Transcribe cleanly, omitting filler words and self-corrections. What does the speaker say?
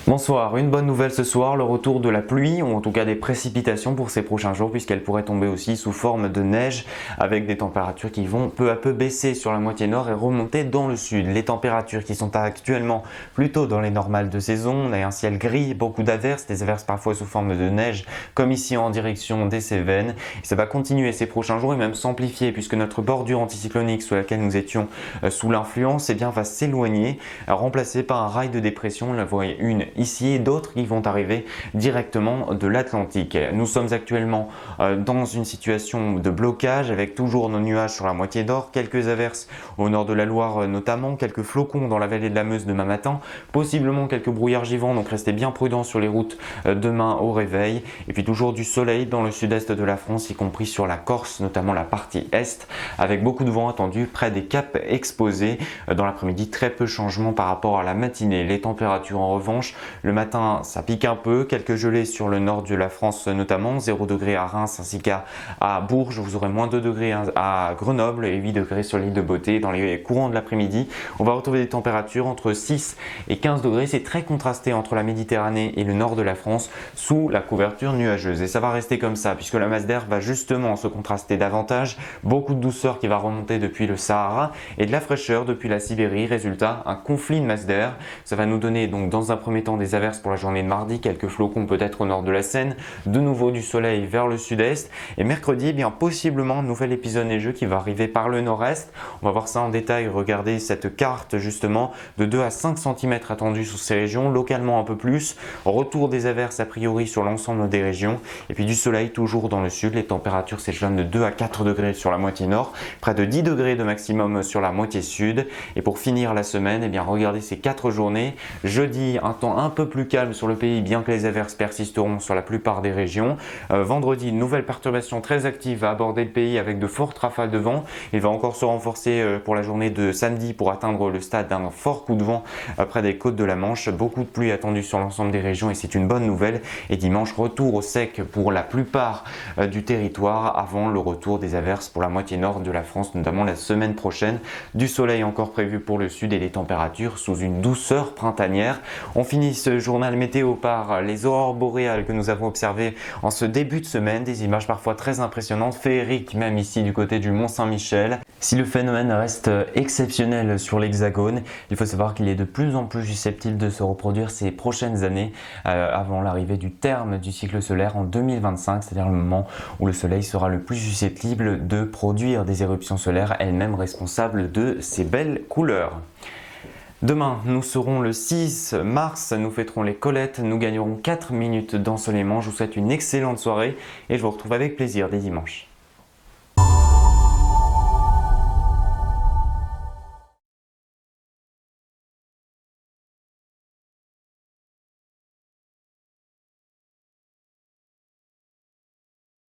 Bonsoir, une bonne nouvelle ce soir, le retour de la pluie ou en tout cas des précipitations pour ces prochains jours puisqu'elles pourraient tomber aussi sous forme de neige avec des températures qui vont peu à peu baisser sur la moitié nord et remonter dans le sud. Les températures qui sont actuellement plutôt dans les normales de saison, on a un ciel gris, beaucoup d'averses, des averses parfois sous forme de neige comme ici en direction des Cévennes. Et ça va continuer ces prochains jours et même s'amplifier puisque notre bordure anticyclonique sous laquelle nous étions sous l'influence va s'éloigner, remplacée par un rail de dépression. La voie une ici et d'autres qui vont arriver directement de l'Atlantique. Nous sommes actuellement dans une situation de blocage avec toujours nos nuages sur la moitié nord, quelques averses au nord de la Loire notamment, quelques flocons dans la vallée de la Meuse demain matin, possiblement quelques brouillards givants, donc restez bien prudents sur les routes demain au réveil. Et puis toujours du soleil dans le sud-est de la France, y compris sur la Corse, notamment la partie est, avec beaucoup de vent attendu près des caps exposés. Dans l'après-midi, très peu de changements par rapport à la matinée. Les températures en revanche, le matin, ça pique un peu, quelques gelées sur le nord de la France notamment, 0 degrés à Reims ainsi qu'à Bourges, vous aurez moins 2 degrés à Grenoble et 8 degrés sur l'île de Beauté. Dans les courants de l'après-midi, on va retrouver des températures entre 6 et 15 degrés, c'est très contrasté entre la Méditerranée et le nord de la France sous la couverture nuageuse. Et ça va rester comme ça puisque la masse d'air va justement se contraster davantage, beaucoup de douceur qui va remonter depuis le Sahara et de la fraîcheur depuis la Sibérie. Résultat, un conflit de masse d'air. Ça va nous donner donc dans un premier temps des averses pour la journée de mardi, quelques flocons peut-être au nord de la Seine, de nouveau du soleil vers le sud-est et mercredi, possiblement un nouvel épisode neigeux qui va arriver par le nord-est. On va voir ça en détail, regardez cette carte justement, de 2 à 5 cm attendus sur ces régions, localement un peu plus, retour des averses a priori sur l'ensemble des régions et puis du soleil toujours dans le sud. Les températures s'échelonnent de 2 à 4 degrés sur la moitié nord, près de 10 degrés de maximum sur la moitié sud. Et pour finir la semaine, regardez ces 4 journées. Jeudi, un temps un peu plus calme sur le pays, bien que les averses persisteront sur la plupart des régions. Vendredi, une nouvelle perturbation très active va aborder le pays avec de fortes rafales de vent. Il va encore se renforcer pour la journée de samedi pour atteindre le stade d'un fort coup de vent près des côtes de la Manche. Beaucoup de pluie attendue sur l'ensemble des régions et c'est une bonne nouvelle. Et dimanche, retour au sec pour la plupart du territoire avant le retour des averses pour la moitié nord de la France, notamment la semaine prochaine. Du soleil encore prévu pour le sud et des températures sous une douceur printanière. On finit ce journal météo par les aurores boréales que nous avons observées en ce début de semaine, des images parfois très impressionnantes, féeriques même ici du côté du Mont Saint-Michel. Si le phénomène reste exceptionnel sur l'Hexagone, il faut savoir qu'il est de plus en plus susceptible de se reproduire ces prochaines années avant l'arrivée du terme du cycle solaire en 2025, c'est-à-dire le moment où le soleil sera le plus susceptible de produire des éruptions solaires, elles-mêmes responsables de ces belles couleurs. Demain, nous serons le 6 mars, nous fêterons les Colettes, nous gagnerons 4 minutes d'ensoleillement. Je vous souhaite une excellente soirée et je vous retrouve avec plaisir dès dimanche.